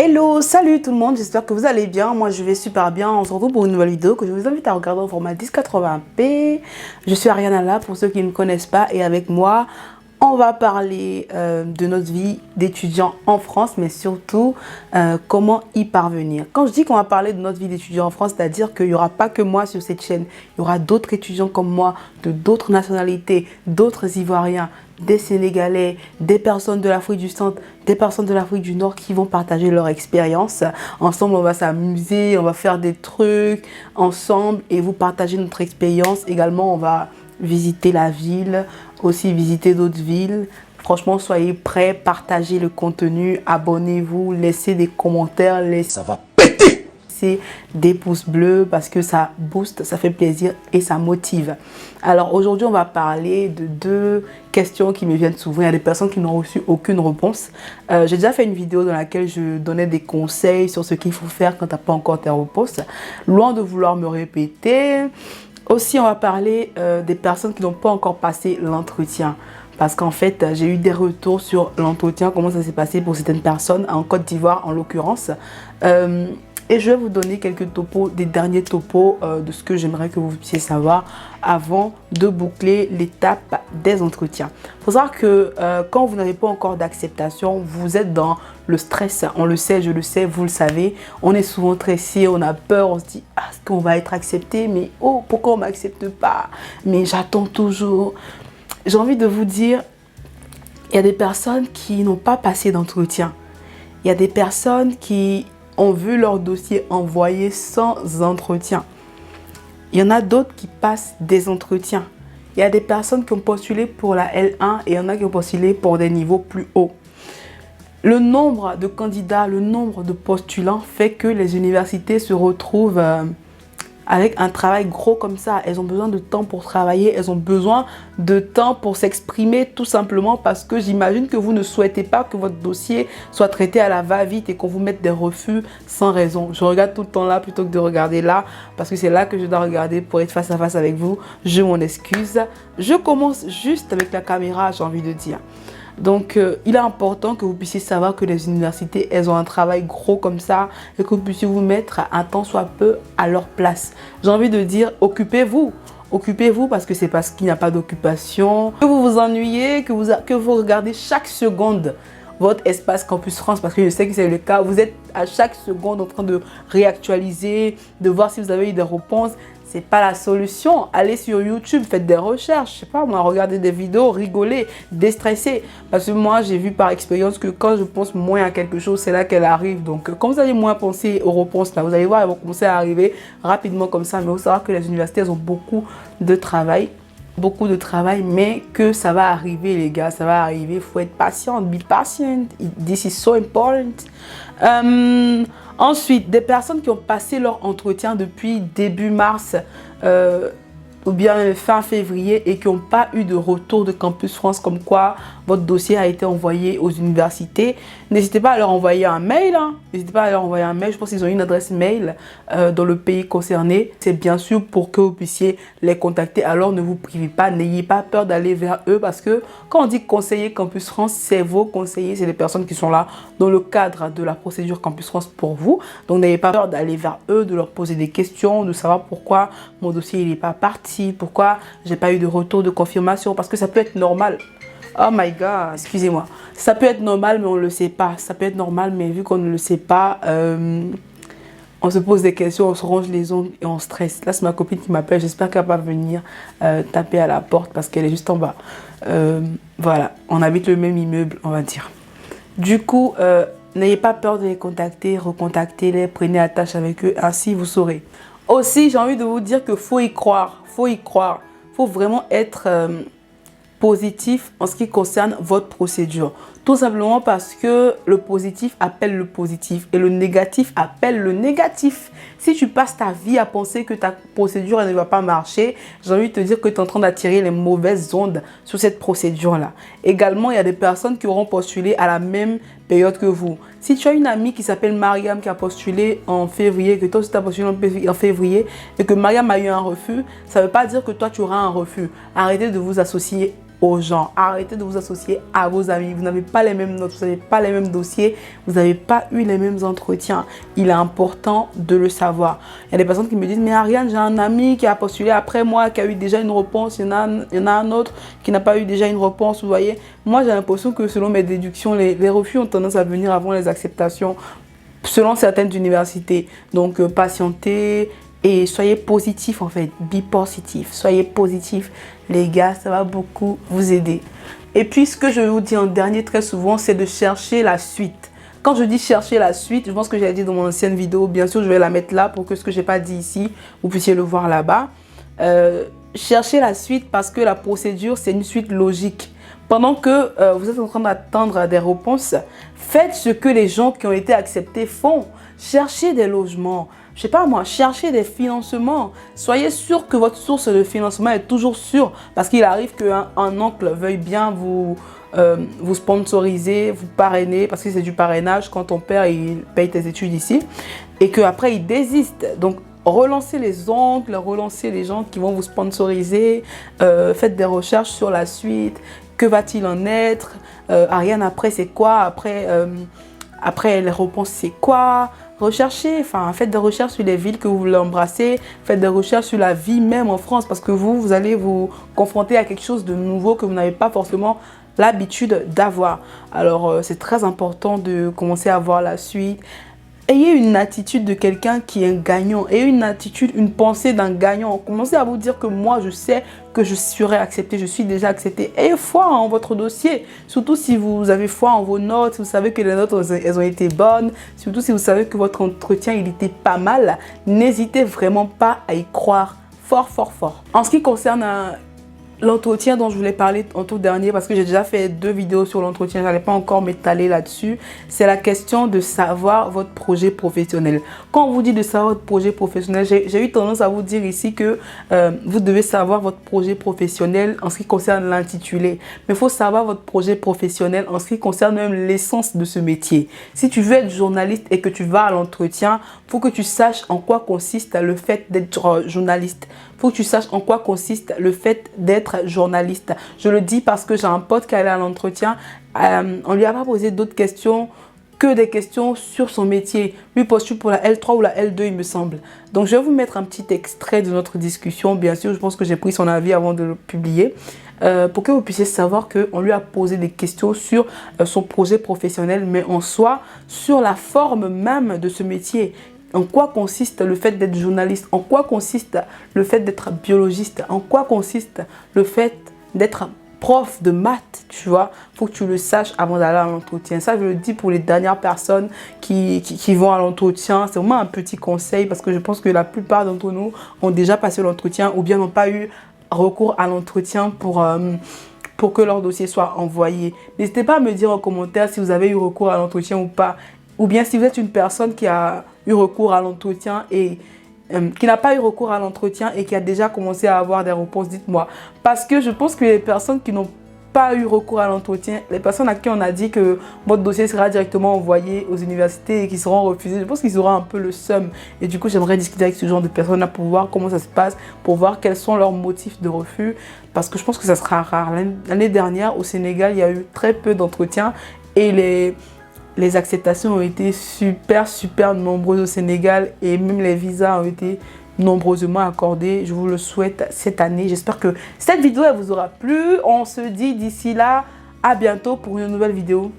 Hello, salut tout le monde, j'espère que vous allez bien. Moi je vais super bien. On se retrouve pour une nouvelle vidéo que je vous invite à regarder en format 1080p. Je suis Ariana là pour ceux qui ne me connaissent pas, et avec moi on va parler de notre vie d'étudiant en France, mais surtout comment y parvenir. Quand je dis qu'on va parler de notre vie d'étudiant en France, c'est-à-dire qu'il n'y aura pas que moi sur cette chaîne. Il y aura d'autres étudiants comme moi, de d'autres nationalités, d'autres Ivoiriens, des Sénégalais, des personnes de l'Afrique du Centre, des personnes de l'Afrique du Nord qui vont partager leur expérience. Ensemble, on va s'amuser, on va faire des trucs ensemble et vous partager notre expérience. Également, on va visiter la ville, aussi visiter d'autres villes. Franchement, soyez prêts, partagez le contenu, abonnez-vous, laissez des commentaires, Ça va péter! des pouces bleus parce que ça booste, ça fait plaisir et ça motive. Alors aujourd'hui, on va parler de deux questions qui me viennent souvent. Il y a des personnes qui n'ont reçu aucune réponse. J'ai déjà fait une vidéo dans laquelle je donnais des conseils sur ce qu'il faut faire quand tu n'as pas encore tes réponses. Loin de vouloir me répéter. Aussi, on va parler des personnes qui n'ont pas encore passé l'entretien. Parce qu'en fait, j'ai eu des retours sur l'entretien, comment ça s'est passé pour certaines personnes, en Côte d'Ivoire en l'occurrence. Et je vais vous donner quelques topos, des derniers topos de ce que j'aimerais que vous puissiez savoir avant de boucler l'étape des entretiens. Il faut savoir que quand vous n'avez pas encore d'acceptation, vous êtes dans le stress. On le sait, je le sais, vous le savez. On est souvent stressé, on a peur, on se dit « Ah, est-ce qu'on va être accepté? Mais oh, pourquoi on ne m'accepte pas? Mais j'attends toujours. » J'ai envie de vous dire, il y a des personnes qui n'ont pas passé d'entretien. Il y a des personnes qui ont vu leur dossier envoyé sans entretien. Il y en a d'autres qui passent des entretiens. Il y a des personnes qui ont postulé pour la L1 et il y en a qui ont postulé pour des niveaux plus hauts. Le nombre de candidats, le nombre de postulants fait que les universités se retrouvent avec un travail gros comme ça. Elles ont besoin de temps pour travailler, elles ont besoin de temps pour s'exprimer, tout simplement parce que j'imagine que vous ne souhaitez pas que votre dossier soit traité à la va-vite et qu'on vous mette des refus sans raison. Je regarde tout le temps là plutôt que de regarder là, parce que c'est là que je dois regarder pour être face à face avec vous. Je m'en excuse. Je commence juste avec la caméra, j'ai envie de dire. Donc, il est important que vous puissiez savoir que les universités, elles ont un travail gros comme ça et que vous puissiez vous mettre un temps soit peu à leur place. J'ai envie de dire, occupez-vous. Occupez-vous parce que c'est parce qu'il n'y a pas d'occupation, que vous vous ennuyez, que vous regardez chaque seconde votre espace Campus France, parce que je sais que c'est le cas. Vous êtes à chaque seconde en train de réactualiser, de voir si vous avez eu des réponses. C'est pas la solution. Allez sur YouTube, faites des recherches, je sais pas moi, regardez des vidéos, rigolez, déstressez. Parce que moi, j'ai vu par expérience que quand je pense moins à quelque chose, c'est là qu'elle arrive. Donc, quand vous allez moins penser aux réponses, là, vous allez voir, elles vont commencer à arriver rapidement comme ça. Mais il faut savoir que les universités, elles ont beaucoup de travail. Mais que ça va arriver, les gars, ça va arriver. Il faut être patient, be patient. This is so important. Ensuite, des personnes qui ont passé leur entretien depuis début mars ou bien fin février et qui n'ont pas eu de retour de Campus France comme quoi votre dossier a été envoyé aux universités, n'hésitez pas à leur envoyer un mail. N'hésitez pas à leur envoyer un mail. Je pense qu'ils ont une adresse mail dans le pays concerné. C'est bien sûr pour que vous puissiez les contacter. Alors ne vous privez pas, n'ayez pas peur d'aller vers eux parce que quand on dit conseiller Campus France, c'est vos conseillers, c'est les personnes qui sont là dans le cadre de la procédure Campus France pour vous. Donc n'ayez pas peur d'aller vers eux, de leur poser des questions, de savoir pourquoi mon dossier n'est pas parti, pourquoi j'ai pas eu de retour de confirmation, parce que ça peut être normal. Oh my god, excusez-moi. Ça peut être normal, mais on ne le sait pas. Ça peut être normal, mais vu qu'on ne le sait pas, on se pose des questions, on se ronge les ongles et on stresse. Là, c'est ma copine qui m'appelle. J'espère qu'elle va venir taper à la porte parce qu'elle est juste en bas. Voilà, on habite le même immeuble, on va dire. Du coup, n'ayez pas peur de les contacter, recontactez-les, prenez attache avec eux, ainsi vous saurez. Aussi, j'ai envie de vous dire qu'il faut y croire, faut y croire. Il faut vraiment être positif en ce qui concerne votre procédure. Tout simplement parce que le positif appelle le positif et le négatif appelle le négatif. Si tu passes ta vie à penser que ta procédure elle ne va pas marcher, j'ai envie de te dire que tu es en train d'attirer les mauvaises ondes sur cette procédure-là. Également, il y a des personnes qui auront postulé à la même période que vous. Si tu as une amie qui s'appelle Mariam qui a postulé en février, que toi aussi tu as postulé en février et que Mariam a eu un refus, ça ne veut pas dire que toi tu auras un refus. Arrêtez de vous associer aux gens. Arrêtez de vous associer à vos amis. Vous n'avez pas les mêmes notes, vous n'avez pas les mêmes dossiers, vous n'avez pas eu les mêmes entretiens. Il est important de le savoir. Il y a des personnes qui me disent, mais Ariane, j'ai un ami qui a postulé après moi, qui a eu déjà une réponse. Il y en a un autre qui n'a pas eu déjà une réponse. Vous voyez, moi j'ai l'impression que selon mes déductions, les refus ont tendance à venir avant les acceptations, selon certaines universités. Donc patientez et soyez positif en fait, be positif. Soyez positif les gars, ça va beaucoup vous aider. Et puis ce que je vous dis en dernier très souvent, c'est de chercher la suite. Quand je dis chercher la suite, je pense que j'ai dit dans mon ancienne vidéo, bien sûr je vais la mettre là pour que ce que j'ai pas dit ici, vous puissiez le voir là-bas. Cherchez la suite parce que la procédure c'est une suite logique. Pendant que vous êtes en train d'attendre des réponses, faites ce que les gens qui ont été acceptés font. Cherchez des logements, je sais pas moi, cherchez des financements. Soyez sûr que votre source de financement est toujours sûre parce qu'il arrive qu'un oncle veuille bien vous sponsoriser, vous parrainer parce que c'est du parrainage quand ton père il paye tes études ici et qu'après il désiste. Donc, relancez les oncles, relancez les gens qui vont vous sponsoriser, faites des recherches sur la suite. Que va-t-il en être? Ariane, après, c'est quoi? Après, les réponses, c'est quoi? Recherchez, enfin, faites des recherches sur les villes que vous voulez embrasser. Faites des recherches sur la vie même en France parce que vous allez vous confronter à quelque chose de nouveau que vous n'avez pas forcément l'habitude d'avoir. Alors, c'est très important de commencer à voir la suite. Ayez une attitude de quelqu'un qui est un gagnant. Ayez une attitude, une pensée d'un gagnant. Commencez à vous dire que moi, je sais que je serai accepté. Je suis déjà accepté. Ayez foi en votre dossier. Surtout si vous avez foi en vos notes. Si vous savez que les notes, elles ont été bonnes. Surtout si vous savez que votre entretien, il était pas mal. N'hésitez vraiment pas à y croire fort, fort, fort. En ce qui concerne l'entretien dont je voulais parler en tout dernier, parce que j'ai déjà fait 2 vidéos sur l'entretien, je n'allais pas encore m'étaler là-dessus, c'est la question de savoir votre projet professionnel. Quand on vous dit de savoir votre projet professionnel, j'ai eu tendance à vous dire ici que vous devez savoir votre projet professionnel en ce qui concerne l'intitulé. Mais il faut savoir votre projet professionnel en ce qui concerne même l'essence de ce métier. Si tu veux être journaliste et que tu vas à l'entretien, il faut que tu saches en quoi consiste le fait d'être journaliste. Il faut que tu saches en quoi consiste le fait d'être journaliste. Je le dis parce que j'ai un pote qui est allé à l'entretien. On ne lui a pas posé d'autres questions que des questions sur son métier. Lui postule pour la L3 ou la L2, il me semble. Donc, je vais vous mettre un petit extrait de notre discussion. Bien sûr, je pense que j'ai pris son avis avant de le publier. Pour que vous puissiez savoir qu'on lui a posé des questions sur son projet professionnel, mais en soi, sur la forme même de ce métier. En quoi consiste le fait d'être journaliste? En quoi consiste le fait d'être biologiste? En quoi consiste le fait d'être prof de maths? Tu vois, il faut que tu le saches avant d'aller à l'entretien. Ça, je le dis pour les dernières personnes qui vont à l'entretien. C'est vraiment un petit conseil parce que je pense que la plupart d'entre nous ont déjà passé l'entretien ou bien n'ont pas eu recours à l'entretien pour que leur dossier soit envoyé. N'hésitez pas à me dire en commentaire si vous avez eu recours à l'entretien ou pas. Ou bien si vous êtes une personne qui a eu recours à l'entretien et qui n'a pas eu recours à l'entretien et qui a déjà commencé à avoir des réponses, dites-moi. Parce que je pense que les personnes qui n'ont pas eu recours à l'entretien, les personnes à qui on a dit que votre dossier sera directement envoyé aux universités et qui seront refusés, je pense qu'ils auront un peu le seum. Et du coup, j'aimerais discuter avec ce genre de personnes-là pour voir comment ça se passe, pour voir quels sont leurs motifs de refus. Parce que je pense que ça sera rare. L'année dernière, au Sénégal, il y a eu très peu d'entretiens et les acceptations ont été super nombreuses au Sénégal et même les visas ont été nombreusement accordés. Je vous le souhaite cette année. J'espère que cette vidéo elle vous aura plu. On se dit d'ici là, à bientôt pour une nouvelle vidéo.